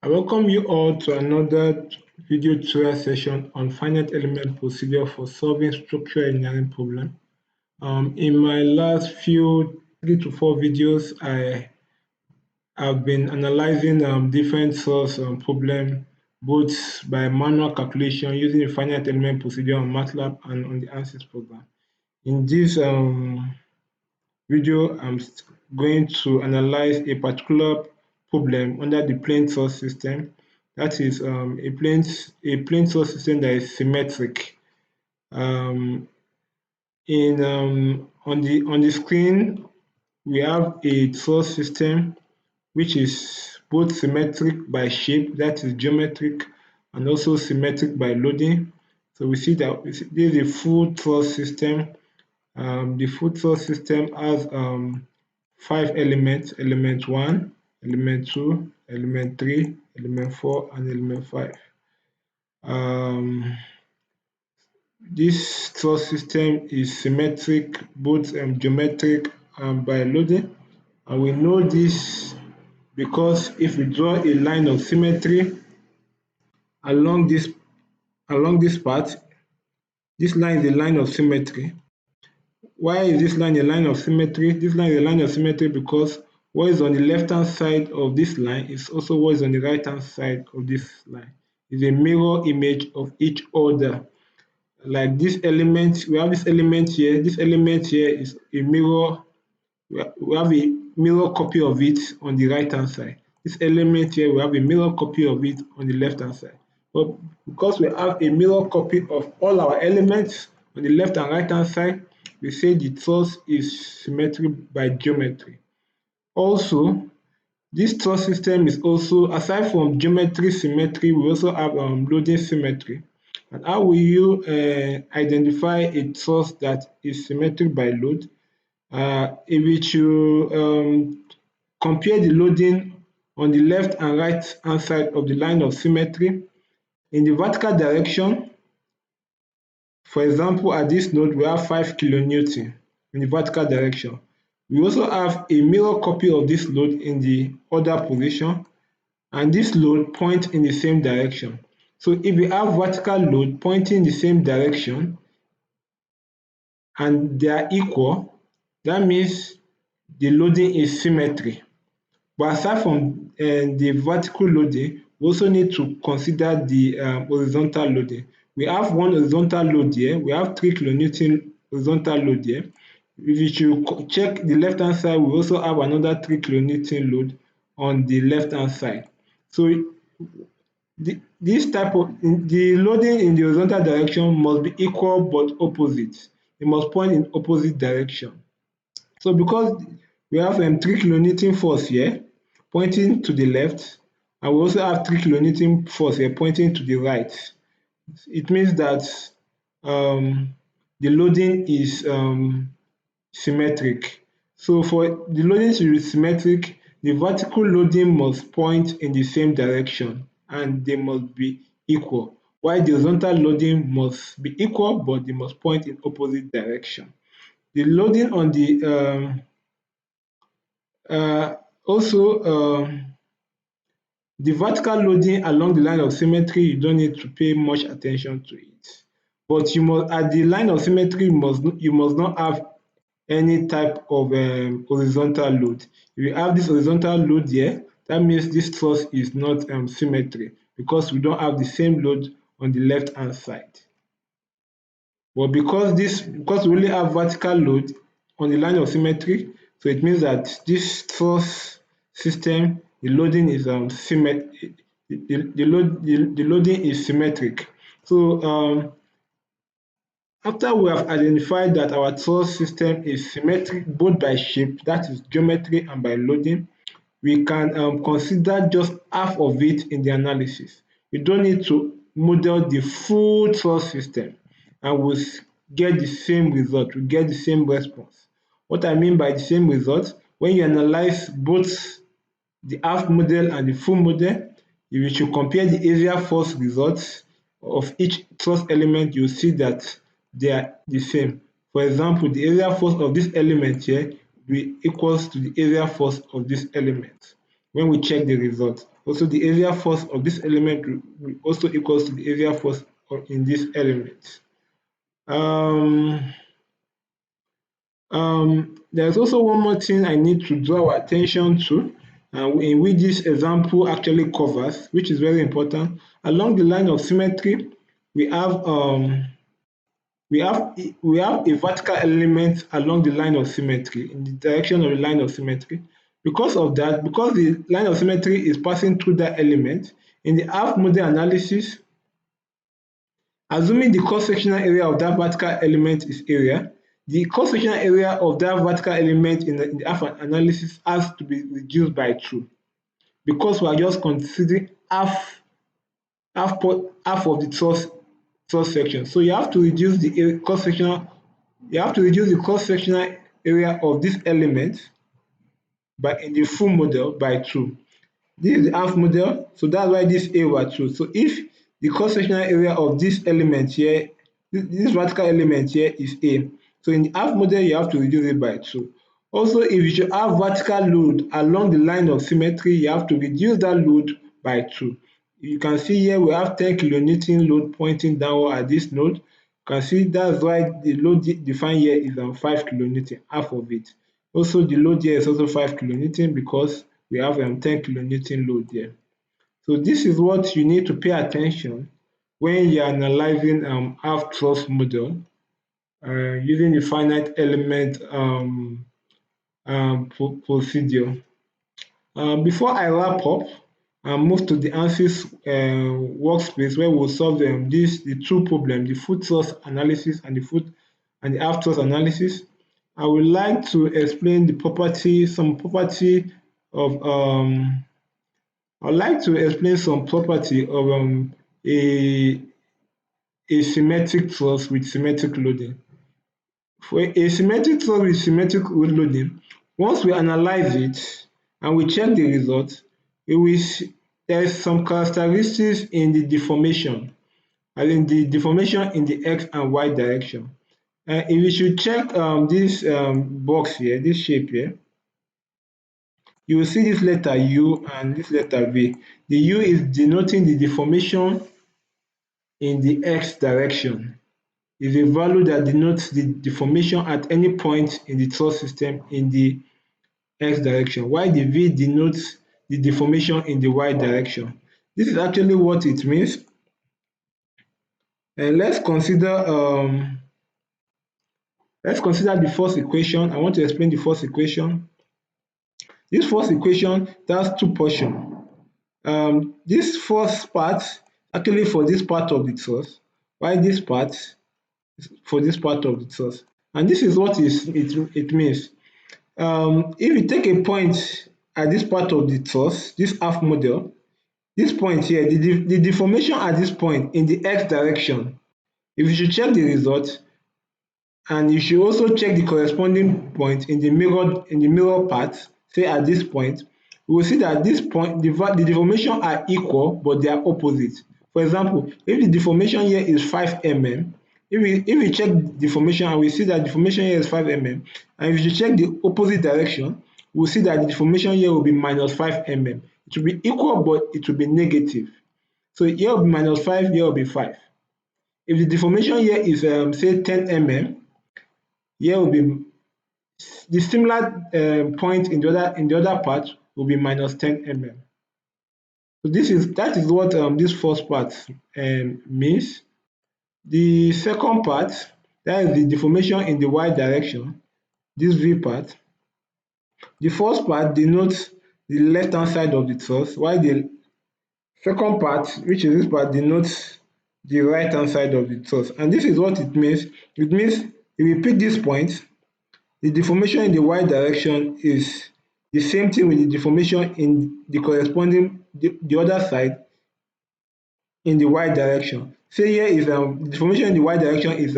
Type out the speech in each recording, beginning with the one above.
I welcome you all to another video tutorial session on finite element procedure for solving structural engineering problem. In my last few 3 to 4 videos, I have been analyzing different source problem both by manual calculation using the finite element procedure on MATLAB and on the Ansys program. In this video, I'm going to analyze a particular problem under the plane source system. That is a plane source system that is symmetric. On the screen, we have a source system which is both symmetric by shape, that is geometric, and also symmetric by loading. So we see that this is a full source system. The full source system has 5 elements: element 1, element 2, element 3, element 4, and element 5. This source system is symmetric, both geometric and by loading, and we know this because if we draw a line of symmetry along this path, this line is a line of symmetry. Why is this line a line of symmetry? This line is a line of symmetry because what is on the left-hand side of this line is also what is on the right-hand side of this line. It's a mirror image of each other. Like this element, we have this element here. This element here is a mirror. We have a mirror copy of it on the right-hand side. This element here, we have a mirror copy of it on the left-hand side. But because we have a mirror copy of all our elements on the left and right-hand side, we say the source is symmetric by geometry. Also, this source system is also, aside from geometry symmetry, we also have loading symmetry. And how will you identify a source that is symmetric by load? If we should compare the loading on the left and right hand side of the line of symmetry, in the vertical direction, for example, at this node, we have 5 kilonewton in the vertical direction. We also have a mirror copy of this load in the other position, and this load points in the same direction. So if we have vertical load pointing in the same direction and they are equal, that means the loading is symmetry. But aside from the vertical loading, we also need to consider the horizontal loading. We have one horizontal load here. We have 3 kilonewton horizontal load here. If you check the left-hand side, we also have another 3 kilonewton load on the left-hand side. So this type of the loading in the horizontal direction must be equal but opposite. It must point in opposite direction. So because we have 3 kilonewton force here pointing to the left, and we also have 3 kilonewton force here pointing to the right, it means that the loading is symmetric. So for the loading to be symmetric, the vertical loading must point in the same direction and they must be equal, while the horizontal loading must be equal but they must point in opposite direction. The loading on the the vertical loading along the line of symmetry, you don't need to pay much attention to it. But you must, at the line of symmetry, you must not have any type of horizontal load. If you have this horizontal load here, that means this source is not symmetry because we don't have the same load on the left hand side. But because we only have vertical load on the line of symmetry, so it means that this source system, the loading is the loading is symmetric. So after we have identified that our source system is symmetric both by shape, that is geometry, and by loading, we can consider just half of it in the analysis. We don't need to model the full source system and we'll get the same result, we get the same response. What I mean by the same result, when you analyze both the half model and the full model, if you should compare the area force results of each source element, you'll see that they are the same. For example, the area force of this element here will be equals to the area force of this element when we check the result. Also the area force of this element will also equals to the area force in this element. There's also one more thing I need to draw our attention to, in which this example actually covers, which is very important. Along the line of symmetry, we have we have a vertical element along the line of symmetry, in the direction of the line of symmetry. Because of that, because the line of symmetry is passing through that element, in the half model analysis, assuming the cross-sectional area of that vertical element is area, the cross-sectional area of that vertical element in the half analysis has to be reduced by 2, because we are just considering half of the truss section. So you have to reduce the cross-sectional area of this element in the full model by 2. This is the half model, so that's why this A was 2. So if the cross-sectional area of this element here, this vertical element here is A, so in the half model you have to reduce it by 2. Also, if you should have vertical load along the line of symmetry, you have to reduce that load by 2. You can see here we have 10 kilonewton load pointing downward at this node. You can see that's why the load defined here is 5 kilonewton, half of it. Also, the load here is also 5 kilonewton because we have 10 kilonewton load there. So this is what you need to pay attention when you are analyzing half truss model using the finite element procedure. Before I wrap up and move to the Ansys workspace where we'll solve the two problems, the full truss analysis and the half truss analysis, I would like to explain some property of I'd like to explain some property of a symmetric truss with symmetric loading. For a symmetric truss with symmetric loading, once we analyze it and we check the results, there is some characteristics in the deformation, as in the deformation in the x and y direction. If you should check this box here, this shape here, you will see this letter U and this letter V. The U is denoting the deformation in the x direction. Is a value that denotes the deformation at any point in the truss system in the x direction, while the V denotes the deformation in the y direction. This is actually what it means. And let's consider the first equation. I want to explain the first equation. This first equation has two portions. This first part actually for this part of the truss, while this part is for this part of the truss. And this is what it means. If you take a point at this part of the truss, this half model, this point here, the deformation at this point in the x direction, if you should check the result, and you should also check the corresponding point in the mirror part, say at this point, we will see that this point, the deformation are equal, but they are opposite. For example, if the deformation here is 5 mm, if we check deformation and we see that deformation here is 5 mm, and if you check the opposite direction, we'll see that the deformation here will be minus 5 mm. It will be equal, but it will be negative. So here will be minus 5, here will be 5. If the deformation here is say 10 mm, here will be the similar point in the other part will be minus 10 mm. So that is what this first part means. The second part, that is the deformation in the y direction, this V part. The first part denotes the left hand side of the truss, while the second part, which is this part, denotes the right hand side of the truss. And this is what it means. It means if we pick this point, the deformation in the y direction is the same thing with the deformation in the corresponding the other side in the y direction. Say here is deformation in the y direction is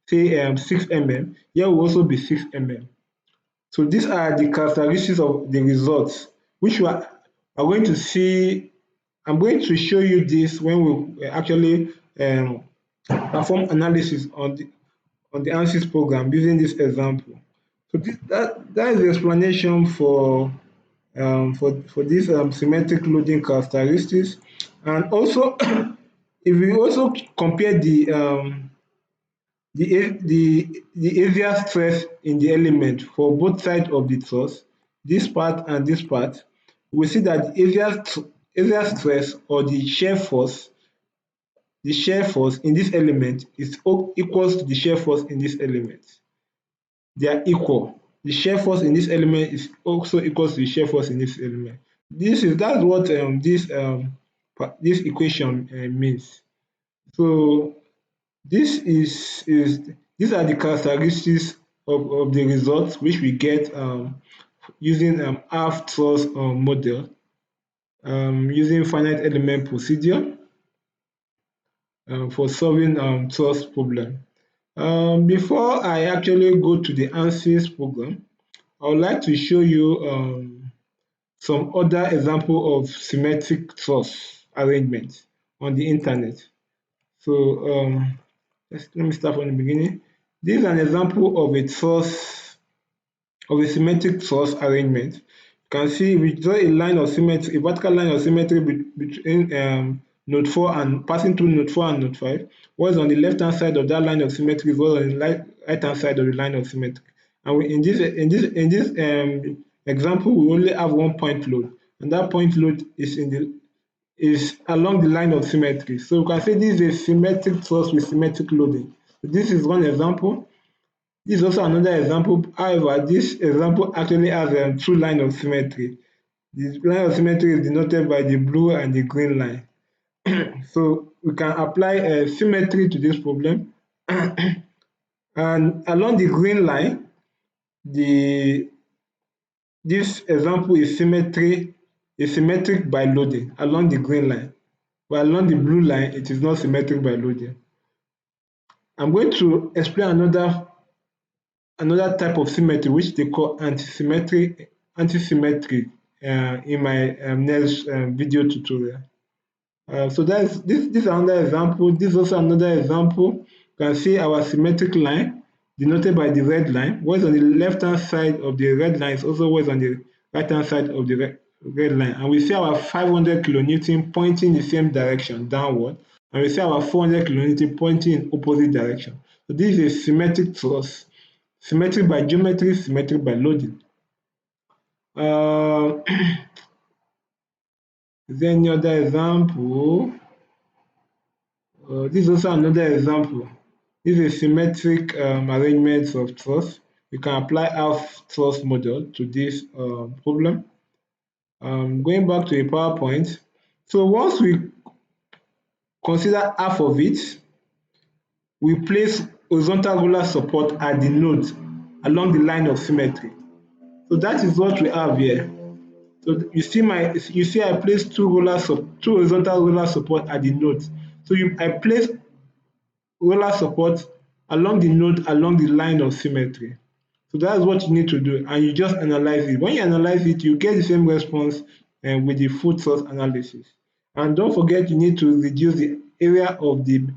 say 6 mm. Here will also be 6 mm. So these are the characteristics of the results, which we are going to see. I'm going to show you this when we actually perform analysis on the Ansys program using this example. So that is the explanation for for this symmetric loading characteristics. And also if we also compare the area stress in the element for both sides of the truss, this part and this part, we see that the area stress or the shear force in this element is equals to the shear force in this element. They are equal. The shear force in this element is also equals to the shear force in this element. That's what this equation means. So these are the characteristics of the results which we get using half truss model using finite element procedure for solving truss problem. Before I actually go to the Ansys program, I would like to show you some other example of symmetric truss arrangement on the internet. So let me start from the beginning. This is an example of a symmetric truss arrangement. You can see we draw a line of symmetry, a vertical line of symmetry between node 4 and passing through node 4 and node 5. What is on the left hand side of that line of symmetry is what on the right hand side of the line of symmetry. And in this example, we only have one point load, and that point load is along the line of symmetry. So we can say this is a symmetric truss with symmetric loading. This is one example. This is also another example. However, this example actually has a true line of symmetry. The line of symmetry is denoted by the blue and the green line. So we can apply symmetry to this problem. And along the green line, this example is symmetric by loading along the green line. But along the blue line, it is not symmetric by loading. I'm going to explain another type of symmetry which they call antisymmetry in my next video tutorial. So this is another example. This is also another example. You can see our symmetric line denoted by the red line. What is on the left hand side of the red line is also what is on the right hand side of the red line. And we see our 500 kilonewton pointing in the same direction, downward. And we see our 400 kilonewton pointing in opposite direction. So this is a symmetric truss. Symmetric by geometry, symmetric by loading. Is there any other example? This is also another example. This is symmetric arrangements of truss. You can apply half truss model to this problem. Going back to a PowerPoint. So once we consider half of it, we place horizontal roller support at the node along the line of symmetry. So that is what we have here. So you see I placed two horizontal roller support at the node. So I place roller support along the node along the line of symmetry. So that's what you need to do, and you just analyze it. When you analyze it, you get the same response with the full truss analysis. And don't forget, you need to reduce the area of the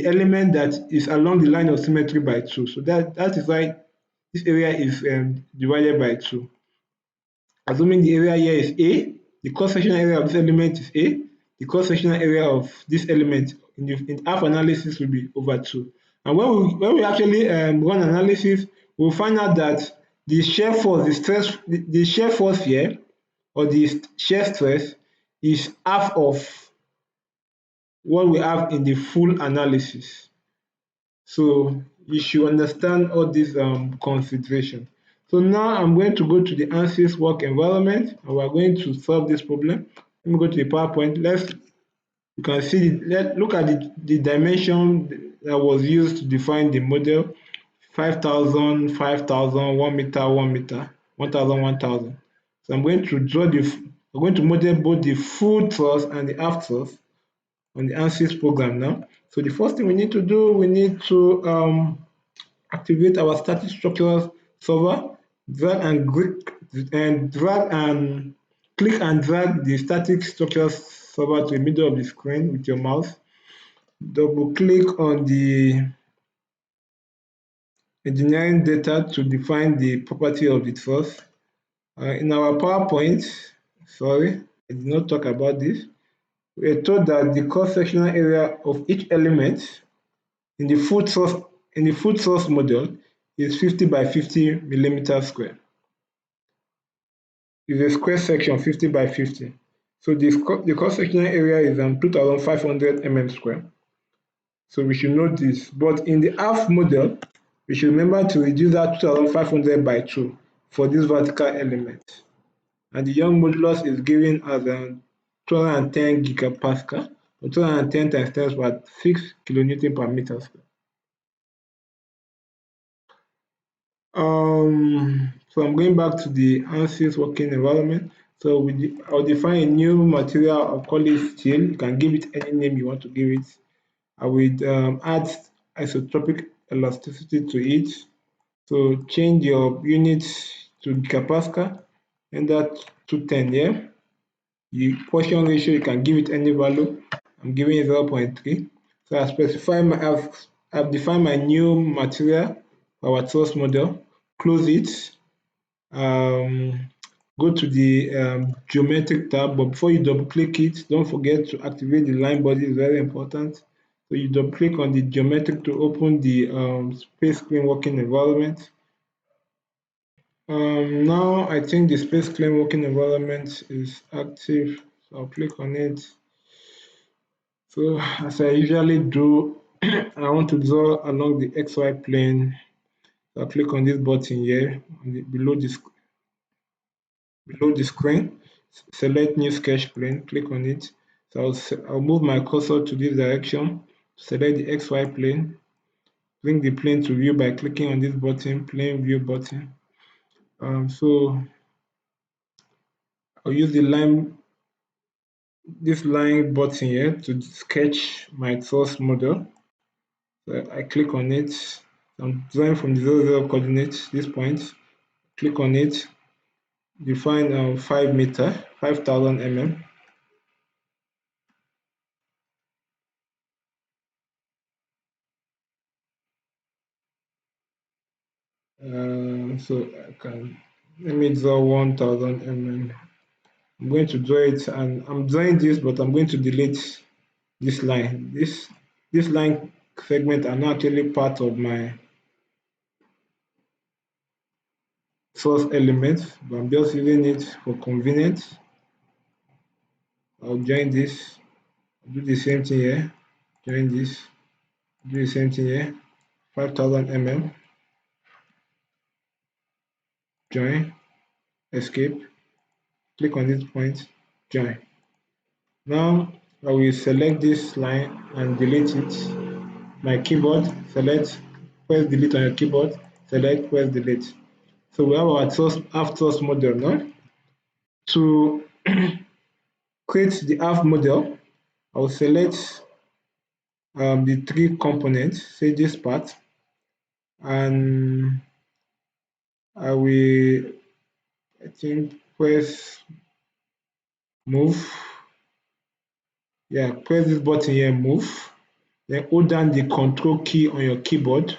element that is along the line of symmetry by 2. So that is why this area is divided by 2. Assuming the area here is A, the cross-sectional area of this element is A, the cross-sectional area of this element in half analysis will be over 2. And when we actually run analysis, we'll find out that the shear force, the shear force here, or the shear stress, is half of what we have in the full analysis. So you should understand all these considerations. So now I'm going to go to the Ansys work environment, and we're going to solve this problem. Let me go to the PowerPoint. You can see, look at the dimension that was used to define the model: 5,000, 5,000, 1 meter, 1 meter, 1,000, 1,000. So I'm going to we're going to model both the full truss and the half truss on the Ansys program now. So the first thing we need to do, we need to activate our static structures solver, click and drag the static structures solver to the middle of the screen with your mouse. Double click on the engineering data to define the property of the truss. In our PowerPoint, sorry, I did not talk about this. We are told that the cross-sectional area of each element in the food source model is 50 by 50 millimeters square. It's a square section 50 by 50. So the cross-sectional area is 2,500 square. So we should know this. But in the half model, we should remember to reduce that 2,500 by 2 for this vertical element. And the Young modulus is given as 210 gigapascal, or 210 times 10 to the 6 kilonewton per meter square. So I'm going back to the Ansys working environment. So I'll define a new material. I'll call it steel. You can give it any name you want to give it. I will add isotropic elasticity to it. So change your units to gigapascal, enter 210 here. The portion ratio, you can give it any value. I'm giving it 0.3. So I've defined my new material for our Truss model. Close it. Go to the geometric tab, but before you double click it, don't forget to activate the line body. It's very important. So you double click on the geometric to open the space screen working environment. Now I think the space claim working environment is active, so I'll click on it. So as I usually do, I want to draw along the XY plane. So I'll click on this button here below the screen. Select new sketch plane, click on it. So I'll move my cursor to this direction, select the XY plane, bring the plane to view by clicking on this button, plane view button. So I'll use this line button here to sketch my source model. So I click on it. I'm drawing from the 0, coordinates, this point. Click on it. Define 5 meter, 5,000 mm. So let me draw 1,000 mm. I'm going to draw it, and I'm drawing this, but I'm going to delete this line. This line segment are not actually part of my source element, but I'm just using it for convenience. I'll join this, do the same thing here, join this, do the same thing here, 5,000 mm, join, escape, click on this point, join. Now I will select this line and delete it. My keyboard, select, press delete on your keyboard, select, press delete. So we have our half source model now. To create the half model, I will select the 3 components, say this part, and I will, I think, press move. Yeah, press this button here, move. Then hold down the control key on your keyboard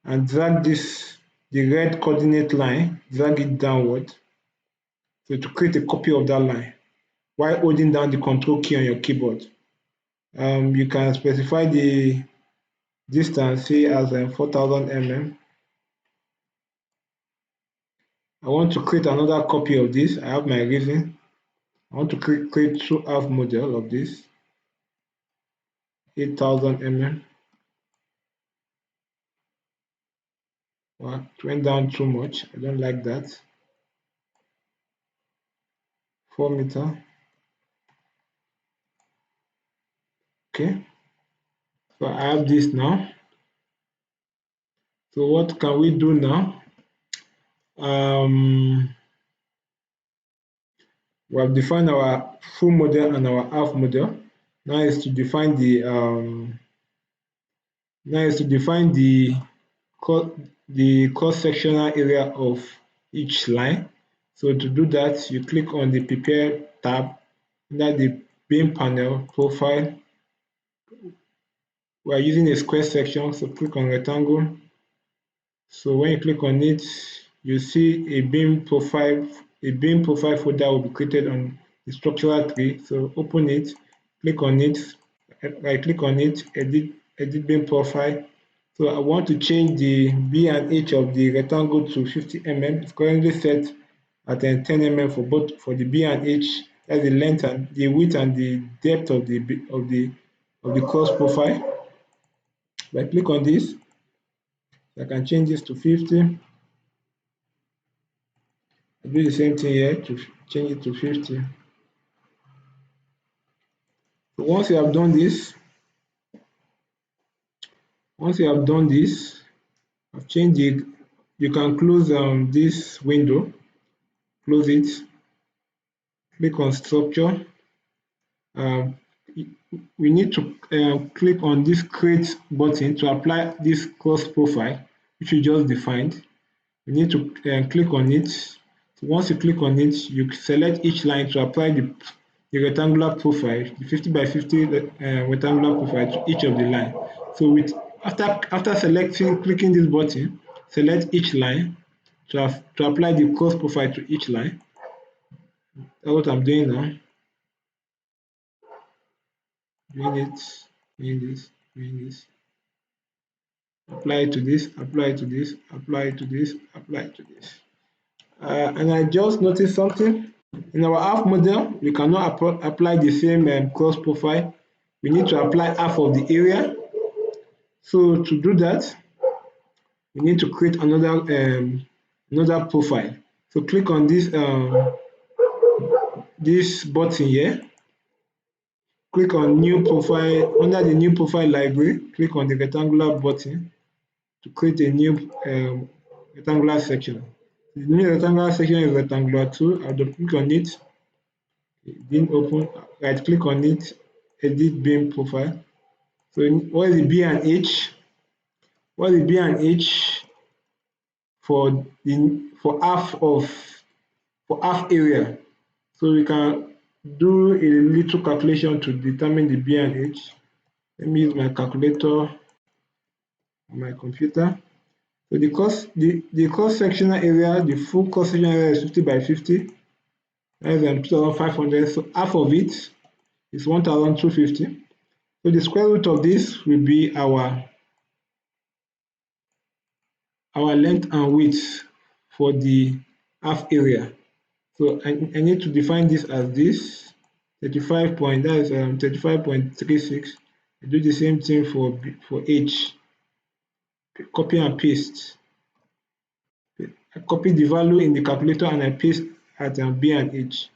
and drag the red coordinate line, drag it downward. So to create a copy of that line while holding down the control key on your keyboard. You can specify the distance, say as 4,000 mm. I want to create another copy of this. I have my reason. I want to create 2 half model of this, 8,000 mm. Well, it went down too much. I don't like that. 4 meter. Okay. So I have this now. So what can we do now? We have defined our full model and our half model. Now is to define the cross-sectional area of each line. So to do that, you click on the Prepare tab under the beam panel profile. We are using a square section, so click on rectangle. So when you click on it, you see a beam profile a beam profile folder will be created on the structural tree. So open it, click on it, right click on it, edit beam profile. So I want to change the B and H of the rectangle to 50 mm. It's currently set at 10 mm for both, for the B and H. That's the length and the width and the depth of the cross profile. If I click on this, I can change this to 50. I do the same thing here to change it to 50. So once you have done this, I've changed it. You can close this window, close it, click on structure. We need to click on this create button to apply this cross profile, which we just defined. You need to click on it. So once you click on it, you select each line to apply the rectangular profile, the 50 by 50 rectangular profile to each of the line. So after clicking this button, select each line to apply the cross profile to each line. That's what I'm doing now. Doing it, doing this, doing this. Apply it to this, apply it to this, apply it to this, apply it to this. And I just noticed something. In our half model, we cannot apply the same cross profile. We need to apply half of the area. So to do that, we need to create another profile. So click on this button here. Click on new profile. Under the new profile library, click on the rectangular button to create a new rectangular section. The new rectangular section is rectangular 2. I'll click on it. It didn't open. Right click on it, edit beam profile. So what is the B and H? What is the B and H for half area? So we can do a little calculation to determine the B and H. Let me use my calculator on my computer. So the cross-sectional area, the full cross-sectional area is 50 by 50. That's 2,500. So half of it is 1,250. So the square root of this will be our length and width for the half area. So I need to define this as this 35.36. I do the same thing for H. Copy and paste. I copy the value in the calculator and I paste at B and H.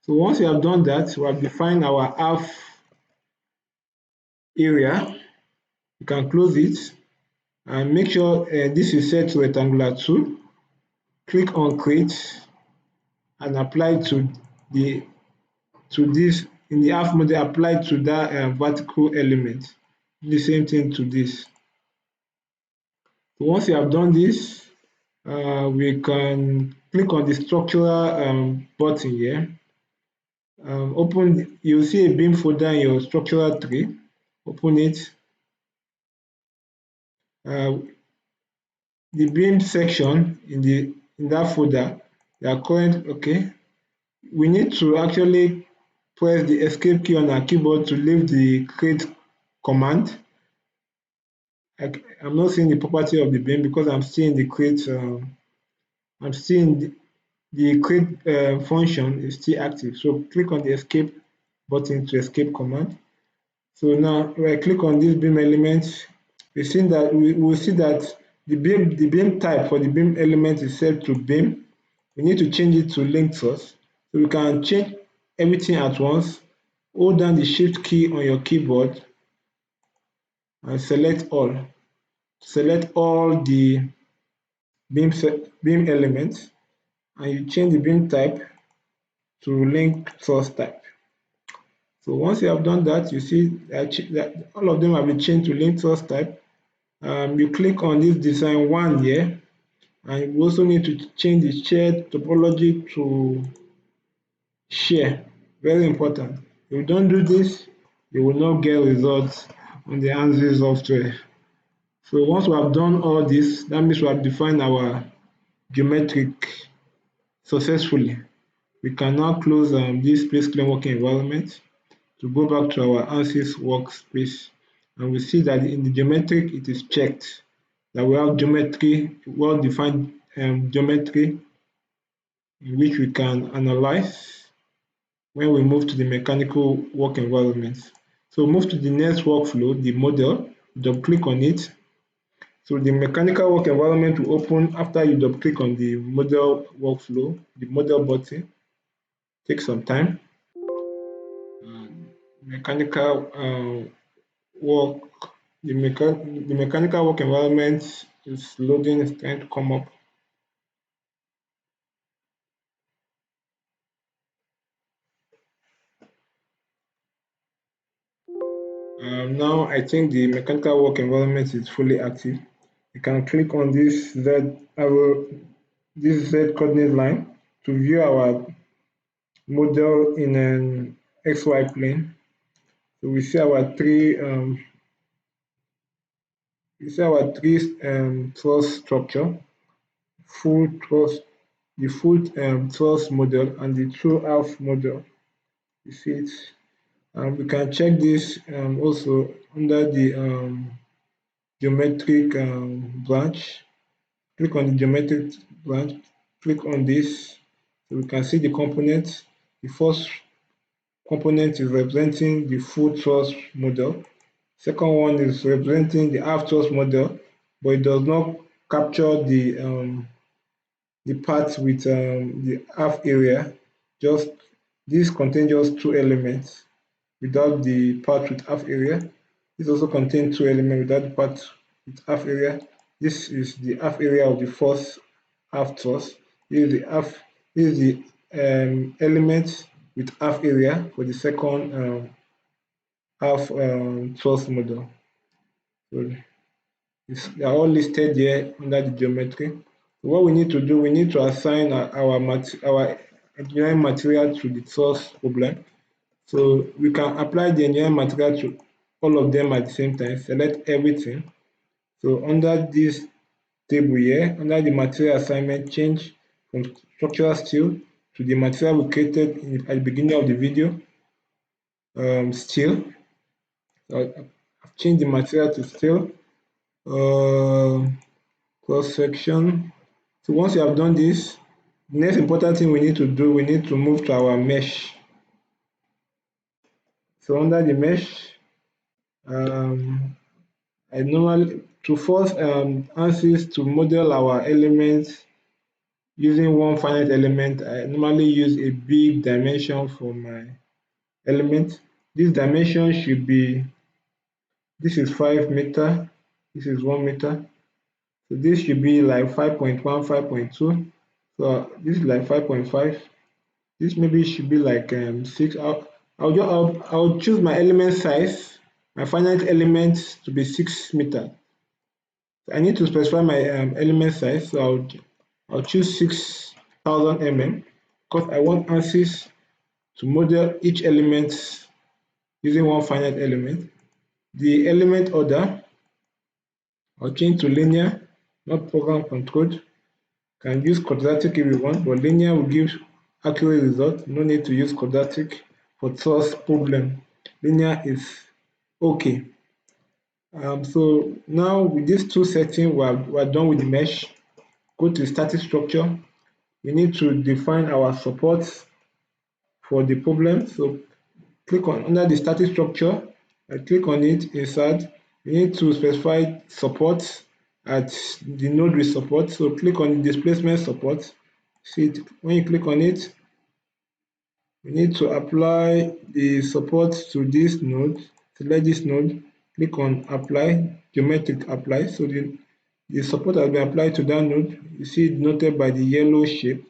So once we have done that, we have defined our half area. You can close it and make sure this is set to rectangular 2. Click on create and apply to this in the half model, apply to that vertical element. Do the same thing to this. So once you have done this, we can click on the structural button here. You'll see a beam folder in your structural tree. Open it. The beam section in that folder, they are current. Okay, we need to actually press the escape key on our keyboard to leave the create command. I'm not seeing the property of the beam because I'm seeing the create. I'm seeing the create function is still active. So click on the escape button to escape command. So now when I click on this beam element, we will see that the beam type for the beam element is set to beam. We need to change it to link source. So we can change everything at once. Hold down the shift key on your keyboard and select all. Select all the beam elements and you change the beam type to link source type. So once you have done that, you see that all of them have been changed to link source type. You click on this design 1 here, and you also need to change the share topology to share. Very important. If you don't do this, you will not get results on the Ansys software. So once we have done all this, that means we have defined our geometric successfully. We can now close this place clean working environment to go back to our Ansys workspace, and we see that in the geometric it is checked that we have geometry, well-defined geometry in which we can analyze when we move to the mechanical work environment. So move to the next workflow, the model, double click on it. So the mechanical work environment will open after you double click on the model workflow, the model button. Take some time. Mechanical work, the mechanical work environment is loading, it's trying to come up. Now I think the mechanical work environment is fully active. You can click on this Z arrow, this Z coordinate line to view our model in an XY plane. So we see our three truss structure, full truss, the full truss model and the two half model. You see it. We can check this also under the geometric branch. Click on the geometric branch, click on this, so we can see the components. The first component is representing the full truss model. Second one is representing the half truss model, but it does not capture the part with the half area. Just this contains just two elements without the part with half area. This also contains two elements without the part with half area. This is the half area of the first half truss. This is the half. This is the element with half area for the second half truss model. So they are all listed here under the geometry. So what we need to do, we need to assign our engineering material to the truss problem. So we can apply the engineering material to all of them at the same time, select everything. So under this table here, under the material assignment, change from structural steel to the material we created at the beginning of the video, steel. So I've changed the material to steel. Cross section. So once you have done this, the next important thing we need to do, we need to move to our mesh. So under the mesh, I normally to force Ansys to model our elements using one finite element. I normally use a big dimension for my element. This dimension should be, this is 5 meter, this is 1 meter. So this should be like 5.1, 5.2. So this is like 5.5. This maybe should be like 6. I'll choose my element size, my finite element to be 6 meter. I need to specify my element size, so I'll choose 6000 mm because I want Ansys to model each element using one finite element. The element order, I'll change to linear, not program controlled. Can use quadratic if you want, but linear will give accurate result. No need to use quadratic for truss problem. Linear is okay. So now with these two settings, we're done with the mesh. Go to static structure. We need to define our supports for the problem. So click on under the static structure, click on it, insert. We need to specify supports at the node with support. So click on the displacement support. See it when you click on it, we need to apply the support to this node. Select this node, click on apply, geometric apply. So the support has been applied to that node. You see it noted by the yellow shape.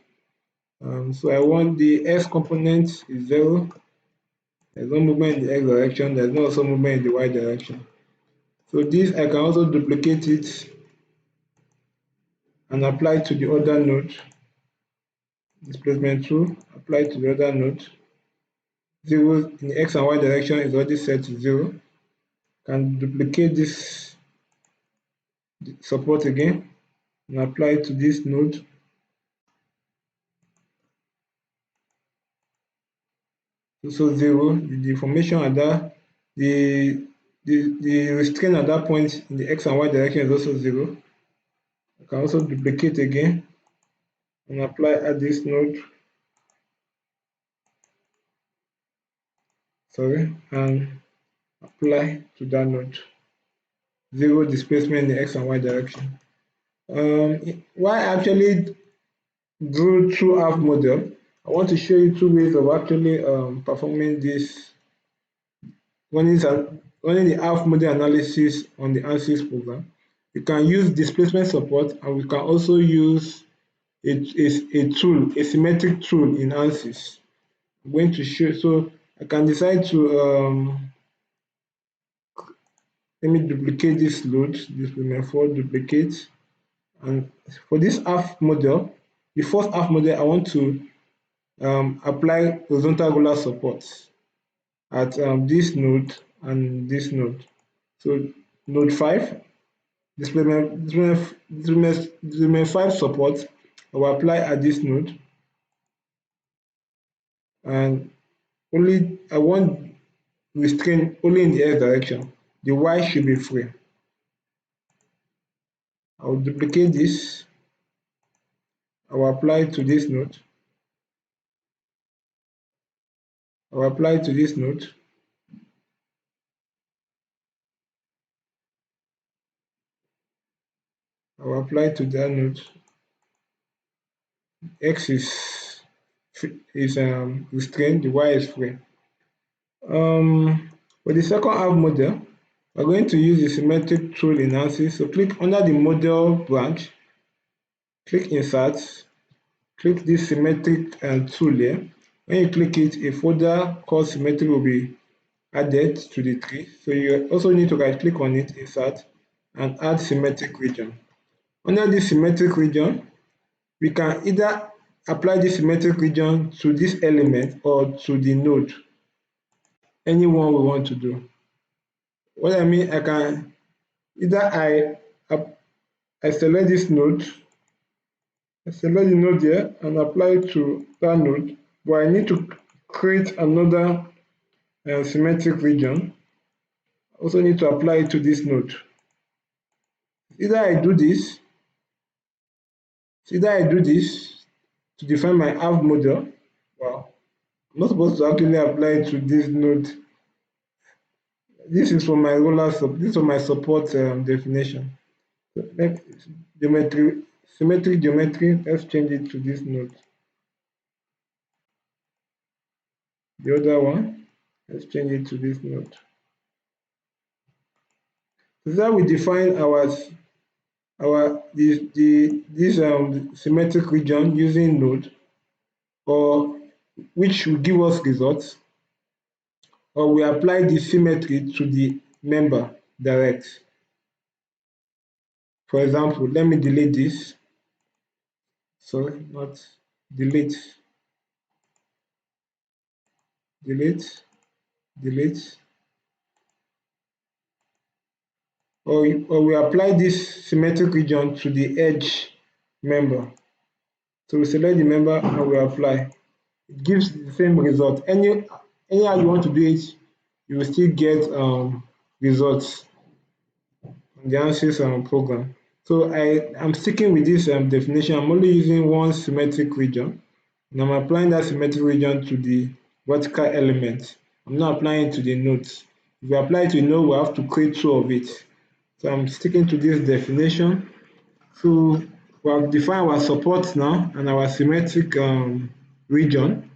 So I want the x component is 0. There's no movement in the x direction. There's no also movement in the y direction. So this I can also duplicate it and apply to the other node. Displacement 2, apply to the other node. 0 in the x and y direction is already set to 0. Can duplicate this support again and apply to this node. also 0. The deformation at that the restraint at that point in the x and y direction is also 0. I can also duplicate again and apply at this node. And apply to that node. 0 displacement in the x and y direction. Why I actually drew two half model, I want to show you two ways of actually performing this, running the half model analysis on the Ansys program. We can use displacement support, and we can also use a tool, a symmetric tool in Ansys. I'm going to show, so I can decide to let me duplicate this load, displacement 4, duplicate, and for this half model, the first half model, I want to apply horizontal roller support at this node and this node. So node 5, displacement 5 support, I will apply at this node, and I want restraint only in the x direction. The y should be free. I will duplicate this. I will apply to this node. I will apply to this node. I will apply to that node. X is restrained, the y is free. For the second half model, we're going to use the symmetric tool in Ansys. So click under the model branch, click insert, click this symmetric tool here. When you click it, a folder called symmetry will be added to the tree. So you also need to right click on it, insert, and add symmetric region. Under this symmetric region, we can either apply this symmetric region to this element or to the node, any one we want to do. What I mean, I can either I select this node, I select the node here and apply to that node, but I need to create another symmetric region. I also need to apply it to this node. Either I do this to define my half model. Wow, I'm not supposed to actually apply it to this node. This is for my this is for my support definition. So symmetric geometry, let's change it to this node. The other one, let's change it to this node. So that we define this symmetric region using node, or which will give us results, or we apply the symmetry to the member direct. For example, let me delete this. Sorry, not delete. Delete, delete. Or we apply this symmetric region to the edge member. So we select the member and we apply. It gives the same result. Anyhow you want to do it, you will still get results on the Ansys program. So I'm sticking with this definition. I'm only using one symmetric region, and I'm applying that symmetric region to the vertical element. I'm not applying it to the nodes. If we apply it to a node, we have to create two of it. So I'm sticking to this definition. So we have defined our support now and our symmetric region.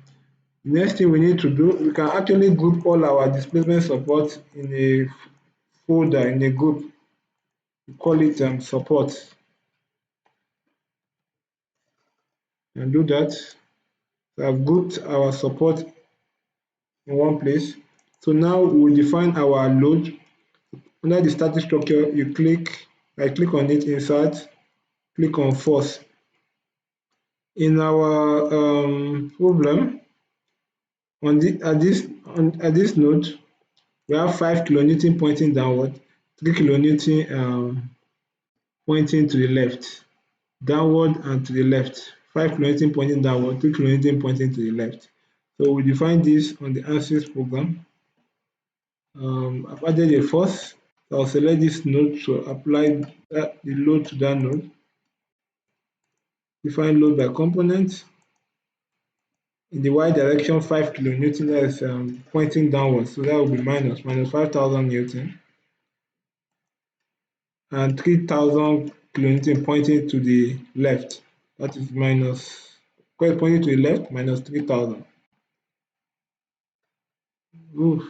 The next thing we need to do, we can actually group all our displacement support in a folder, in a group. We call it support. And do that. So I've grouped our support in one place. So now we will define our load. Under the static structure, I click on it, insert, click on force. In our problem, at this node, we have 5 kilonewton pointing downward, 3 kilonewton pointing to the left, downward and to the left. 5 kilonewton pointing downward, 3 kilonewton pointing to the left. So we define this on the Ansys program. I've added a force. So I'll select this node to apply the load to that node. Define load by component. In the y direction, 5 kilonewton, that is pointing downwards. So that will be minus 5,000 newton. And 3,000 kilonewton pointing to the left. That is pointing to the left, minus 3,000. Oof.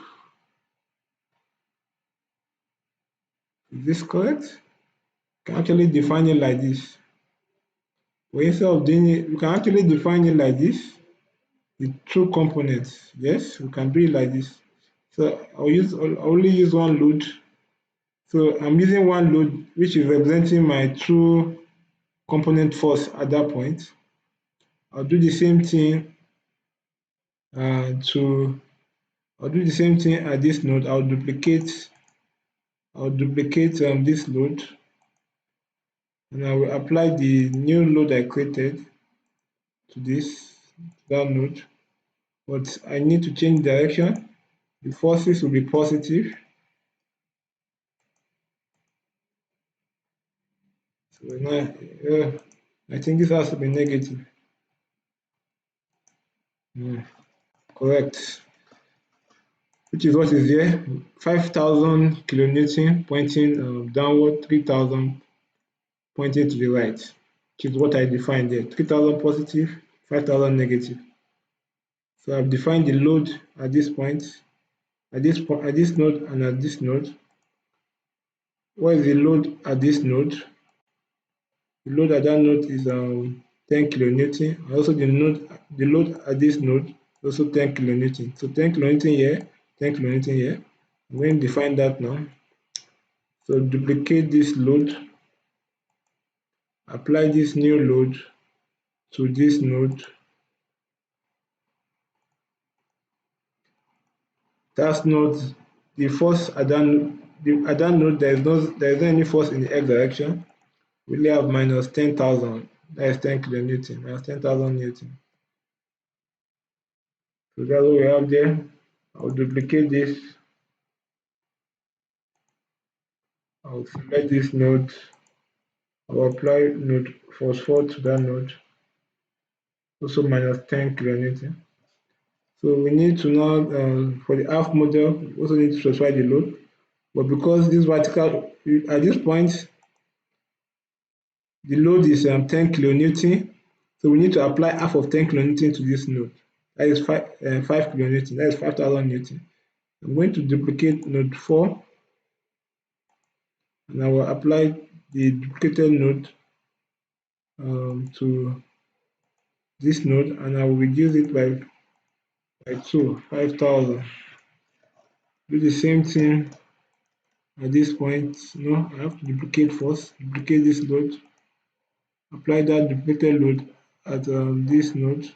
Is this correct? You can actually define it like this. But instead of doing it, we can actually define it like this. The two components. Yes, we can do it like this. So I'll only use one load. So I'm using one load which is representing my two component force at that point. I'll do the same thing I'll do the same thing at this node. I'll duplicate this load, and I will apply the new load I created to that node. But I need to change direction. The forces will be positive. So now I think this has to be negative. Correct. Which is what is here. 5,000 kilonewton pointing downward, 3,000 pointing to the right, which is what I defined there. 3,000 positive, 5,000 negative. So I've defined the load at this point, at this node, and at this node. What is the load at this node? The load at that node is 10 kilonewton. And also the load at this node is also 10 kilonewton. So 10 kilonewton here, 10 kilonewton here. I'm going to define that now. So duplicate this load, apply this new load to this node. That's not the force at that node. There is not any force in the x direction. We only have minus 10,000. That is 10 kilonewton, minus 10,000 newton. So that's what we have there. I'll duplicate this. I'll select this node. I'll apply node force 4 to that node. Also minus 10 kilonewton. So we need to now, for the half model, we also need to specify the load. But because this vertical, at this point, the load is 10 kilonewton, so we need to apply half of 10 kilonewton to this node. That is 5 kilonewton, that is 5,000 newton. I'm going to duplicate node 4, and I will apply the duplicated node to this node, and I will reduce it by 2, 5,000. Do the same thing at this point. No, I have to duplicate first, duplicate this load, apply that duplicated load at this node.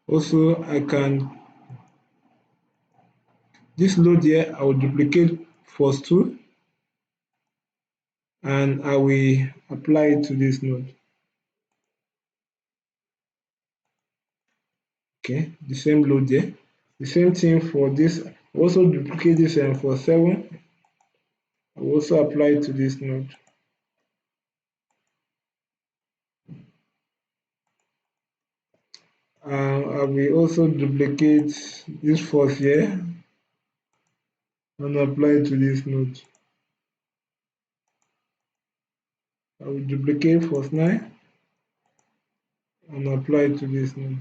Also, this load here, I will duplicate force 2, and I will apply it to this node. Okay, the same load there. The same thing for this. Also duplicate this for 7. I will also apply it to this node. I will also duplicate this force here and apply it to this node. I will duplicate force 9 and apply it to this node.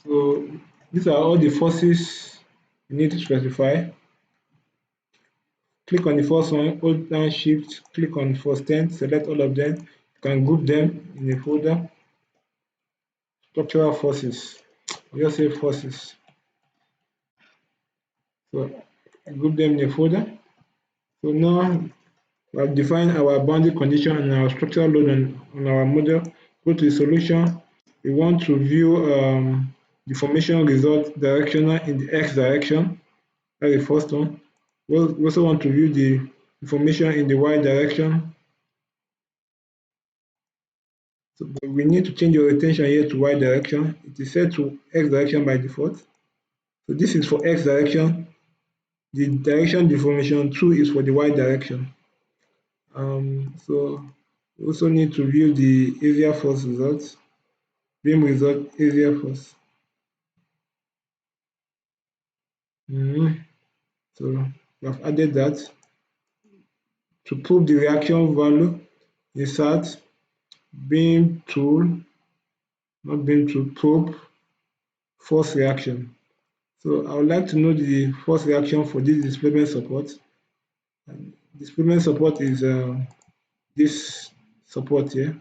So these are all the forces you need to specify. Click on the first one, hold down shift, click on force 10, select all of them. You can group them in a folder. Structural forces. I'll just say forces. So I group them in a folder. So now we have defined our boundary condition and our structural load on our model. Go to the solution. We want to view deformation result directional in the x direction. That's the first one. We also want to view the deformation in the y direction. So we need to change the orientation here to y direction. It is set to x direction by default. So this is for x direction. The direction deformation 2 is for the y direction. So we also need to view the area force results. Beam result area force. So we have added that. To prove the reaction value, insert beam tool, not beam tool, probe force reaction. So I would like to know the force reaction for this displacement support. And displacement support is this support here.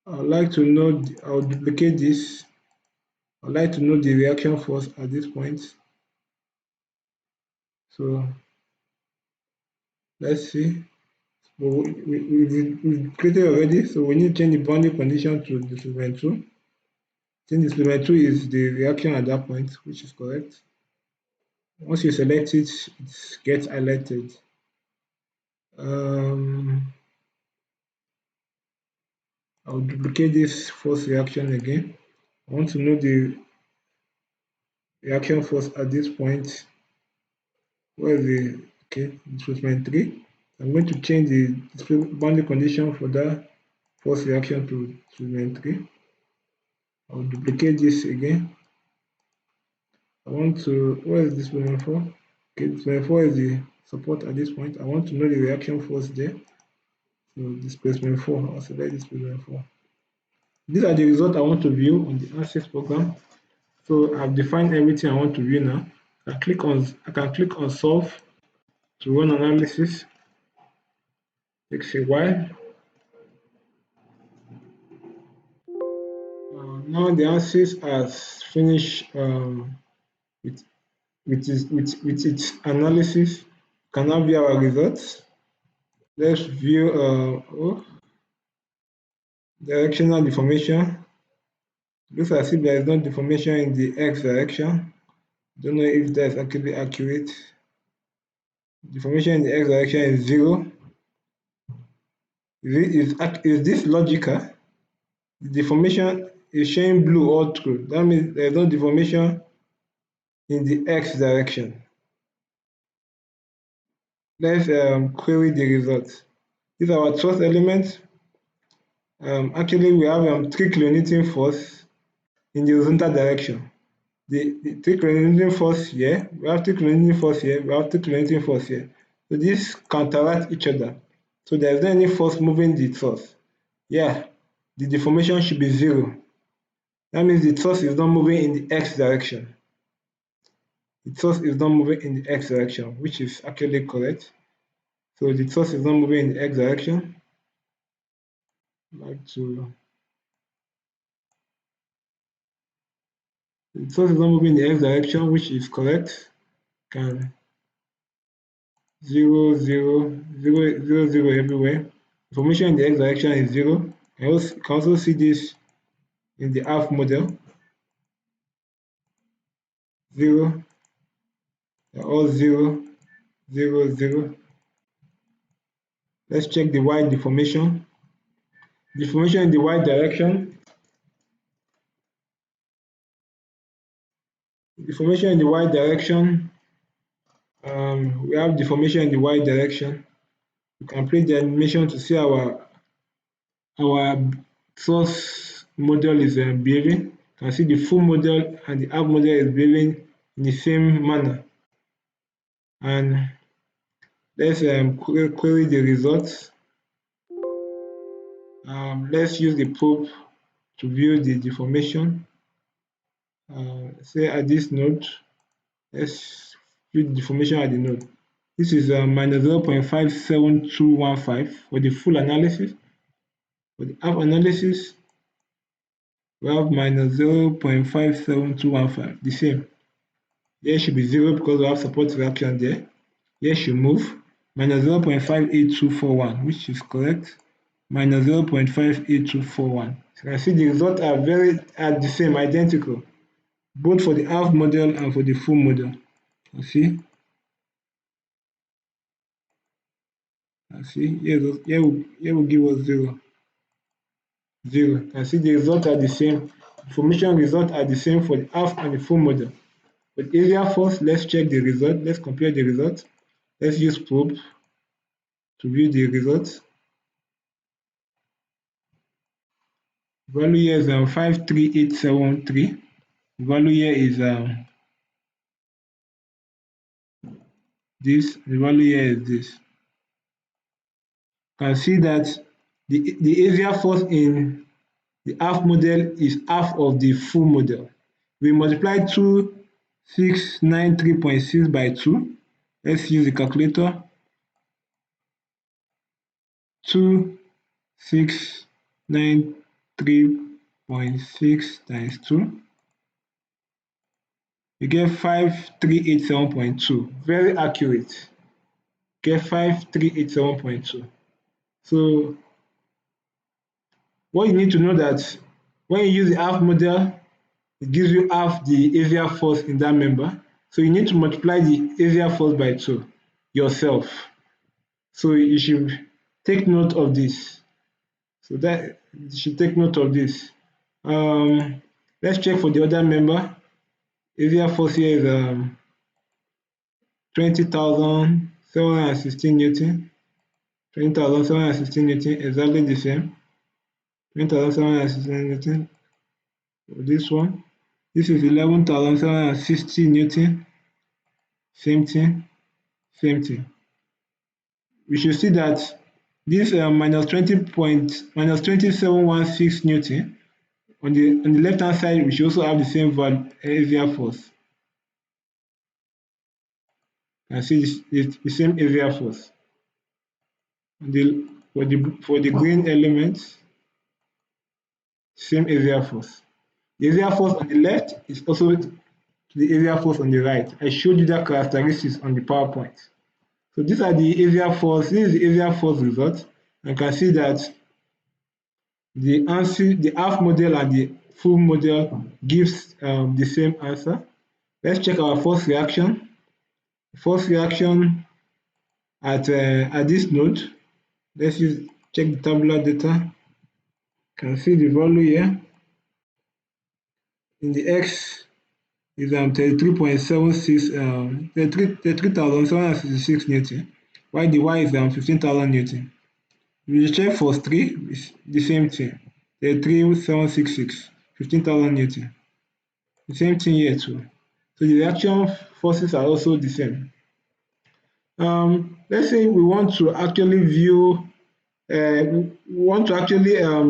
I would like to know, I'll duplicate this. I'd like to know the reaction force at this point. So let's see. We've created already, so we need to change the boundary condition to displacement 2. Since displacement 2 is the reaction at that point, which is correct. Once you select it, it gets highlighted. I'll duplicate this force reaction again. I want to know the reaction force at this point. Where is the displacement 3? I'm going to change the boundary condition for that force reaction to displacement 3. I'll duplicate this again. I want to, where is displacement 4? Okay, displacement 4 is the support at this point. I want to know the reaction force there. So displacement 4, I'll select displacement 4. These are the results I want to view on the Ansys program. So I've defined everything I want to view now. I can click on solve to run analysis. Takes a while. Now the Ansys has finished with its analysis. Can now view our results. Let's view directional deformation. Looks as if there is no deformation in the x direction. Don't know if that is actually accurate. Deformation in the x direction is 0. Is this logical? The deformation is showing blue all through. That means there is no deformation in the x direction. Let's query the results. These are our truss elements. Actually, we have 3 kilonewton force in the horizontal direction. The 3 kilonewton force here, we have 3 kilonewton force here, we have 3 kilonewton force here. So these counteract each other. So there is no any force moving the truss. Yeah, the deformation should be 0. That means the truss is not moving in the x direction. The truss is not moving in the x direction, which is actually correct. So the truss is not moving in the x direction. The truss is not moving in the x direction, which is correct. Can 0, 0, 0, 0, 0 everywhere. Deformation in the x direction is 0. You can also see this in the half model. 0, they're all 0, 0, 0. Let's check the y deformation. Deformation in the y direction. Deformation in the y direction. We have deformation in the y direction. You can play the animation to see our truss model is behaving. You can see the full model and the half model is behaving in the same manner. And let's query the results. Let's use the probe to view the deformation. Say at this node, let's view the deformation at the node. This is minus 0.57215 for the full analysis. For the half analysis, we have minus 0.57215, the same. Here should be 0 because we have support reaction there. Here should move minus 0.58241, which is correct. Minus 0.58241. So you can see the results are the same, identical, both for the half model and for the full model. You see? And see, here will give us 0, 0. And see the results are the same. Information results are the same for the half and the full model. But area first, let's check the result. Let's compare the results. Let's use probe to view the results. Value here is 53873. Value here is this. The value here is this. You can see that the area force in the half model is half of the full model. We multiply 2693.6 by 2. Let's use the calculator. 2693.6 times 2. You get 5387.2. Very accurate. Get 5387.2. So what you need to know that when you use the half model, it gives you half the area force in that member. So you need to multiply the area force by 2 yourself. So you should take note of this. So that you should take note of this. Let's check for the other member. Area force here is 20,716 Newton. 20,716 Newton, exactly the same. 20,716 Newton. For this one, this is 11,760 Newton. Same thing, same thing. We should see that this minus 2716 Newton on the left hand side, we should also have the same value area force. And see this, the same area force. For the green elements, same area force. The area force on the left is also the area force on the right. I showed you that characteristics on the PowerPoint. So these are the area force. This is the area force result. You can see that the answer, the half model and the full model gives the same answer. Let's check our first reaction. First reaction at this node. Let's check the tabular data. You can see the value here. In the X is 33.76, 33,766 Newton, while the Y is 15,000 Newton. We check for 3, it's the same thing. 33,766, 15,000 Newton. The same thing here too. So the reaction forces are also the same. Let's say we want to actually view,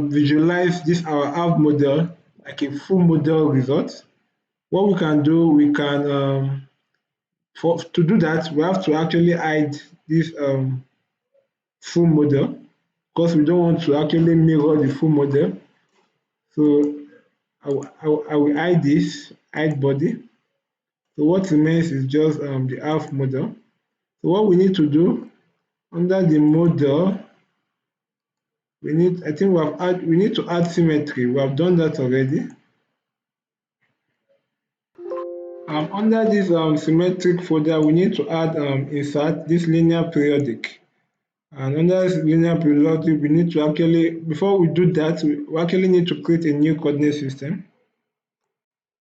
visualize this our half model like a full model result. What we can do, we can to do that, we have to actually hide this full model because we don't want to actually mirror the full model. So I will hide this, hide body. So what remains is just the half model. So what we need to do under the model, we need to add symmetry. We have done that already. Under this symmetric folder, we need to add insert this linear periodic. And under this linear periodic, we need to actually, before we do that, we actually need to create a new coordinate system.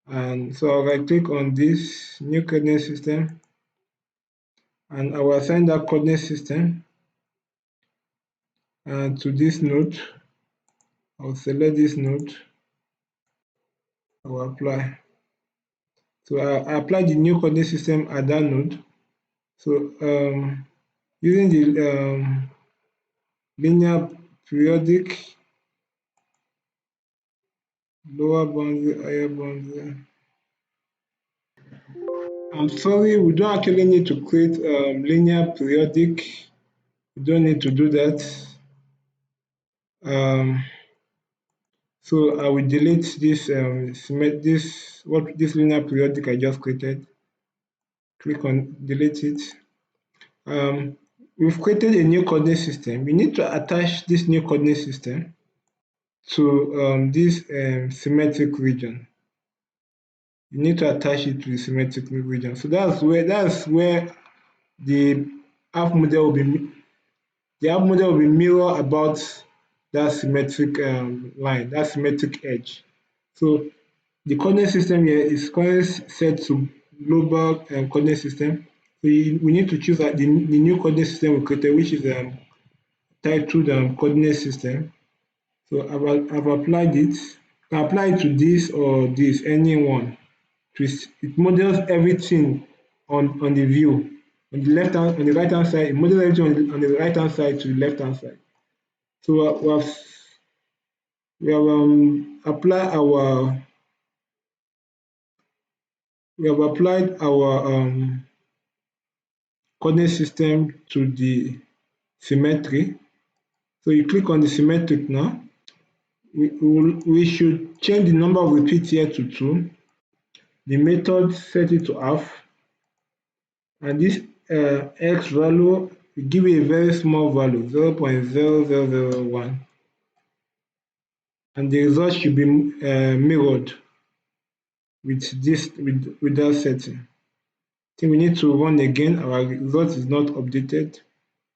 And so I'll right click on this new coordinate system, and I will assign that coordinate system to this node. I'll select this node. I will apply. So I apply the new coordinate system at that node. So using the linear periodic, lower boundary, higher boundary. I'm sorry, we don't actually need to create linear periodic. We don't need to do that. So I will delete this this linear periodic I just created. Click on delete it. We've created a new coordinate system. We need to attach this new coordinate system to this symmetric region. You need to attach it to the symmetric region. So that's where the half model will be the half model will be mirror about that symmetric line, that symmetric edge. So the coordinate system here is currently set to global coordinate system. So we need to choose the new coordinate system we created, which is titled coordinate system. So I've applied it. You can apply it to this or this, any one. It models everything on the view. On the right hand side, it models everything on the right hand side to the left hand side. So we have applied our coordinate system to the symmetry. So you click on the symmetric now. We should change the number of repeats here to 2. The method set it to half, and this x value we give it a very small value, 0.0001, and the result should be mirrored with that setting. I think we need to run again. Our result is not updated.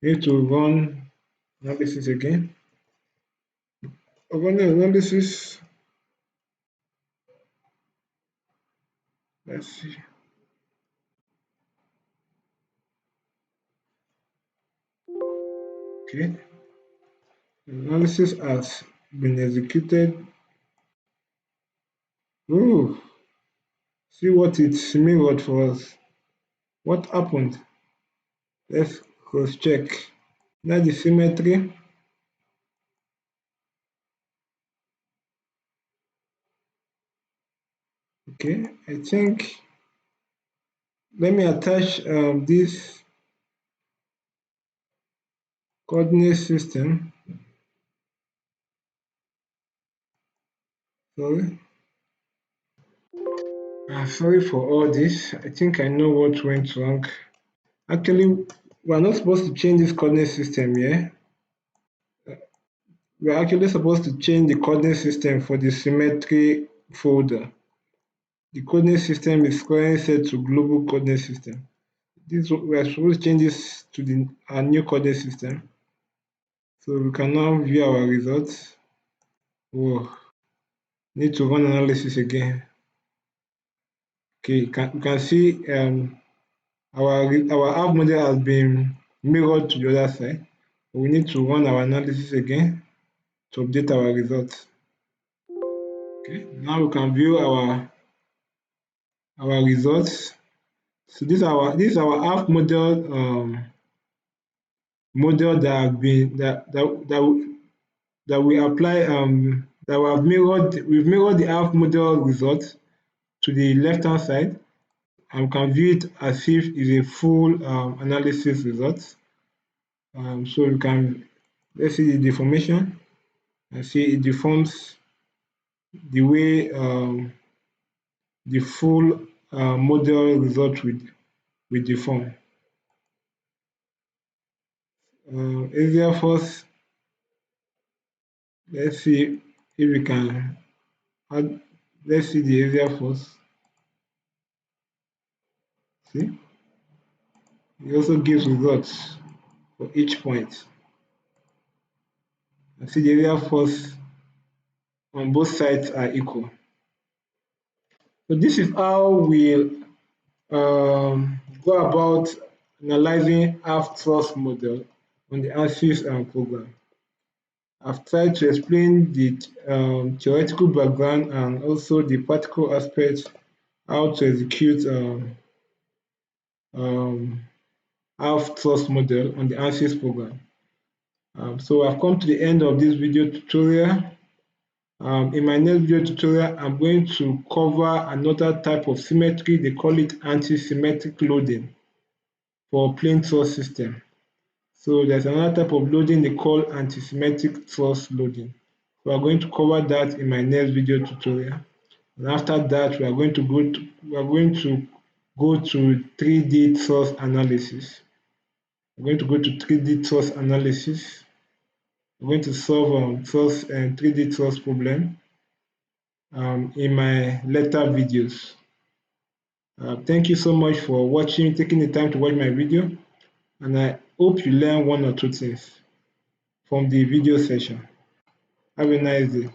We need to run analysis again. Run analysis. Let's see. Okay. Analysis has been executed. Oh, see what it's mirrored for us. What happened? Let's cross check. Now the symmetry. Okay, I think let me attach this coordinate system. Sorry. Sorry for all this. I think I know what went wrong. Actually, we're not supposed to change this coordinate system here. We're actually supposed to change the coordinate system for the symmetry folder. The coordinate system is currently set to global coordinate system. We are supposed to change this to our new coordinate system. So we can now view our results. Oh, need to run analysis again. Okay, you can see our half model has been mirrored to the other side. We need to run our analysis again to update our results. Okay, now we can view our results. So this is our half model model that have been that we apply that we've mirrored the half model result to the left hand side, and we can view it as if it's a full analysis result. So we can, let's see the deformation, and see it deforms the way the full model result will deform. Area force, let's see if we can add, let's see the area force. See, it also gives results for each point. And see the area force on both sides are equal. So this is how we go about analyzing half truss model on the Ansys program. I've tried to explain the theoretical background and also the practical aspects, how to execute half truss model on the Ansys program. So I've come to the end of this video tutorial. In my next video tutorial, I'm going to cover another type of symmetry. They call it anti-symmetric loading for plane truss system. So there's another type of loading they call anti-symmetric truss loading. So I'm going to cover that in my next video tutorial. And after that, we are going to go to 3D truss analysis. We're going to go to 3D truss analysis. We're going to solve 3D truss problem in my later videos. Thank you so much for watching, taking the time to watch my video, and I hope you learn one or two things. from the video session. Have a nice day.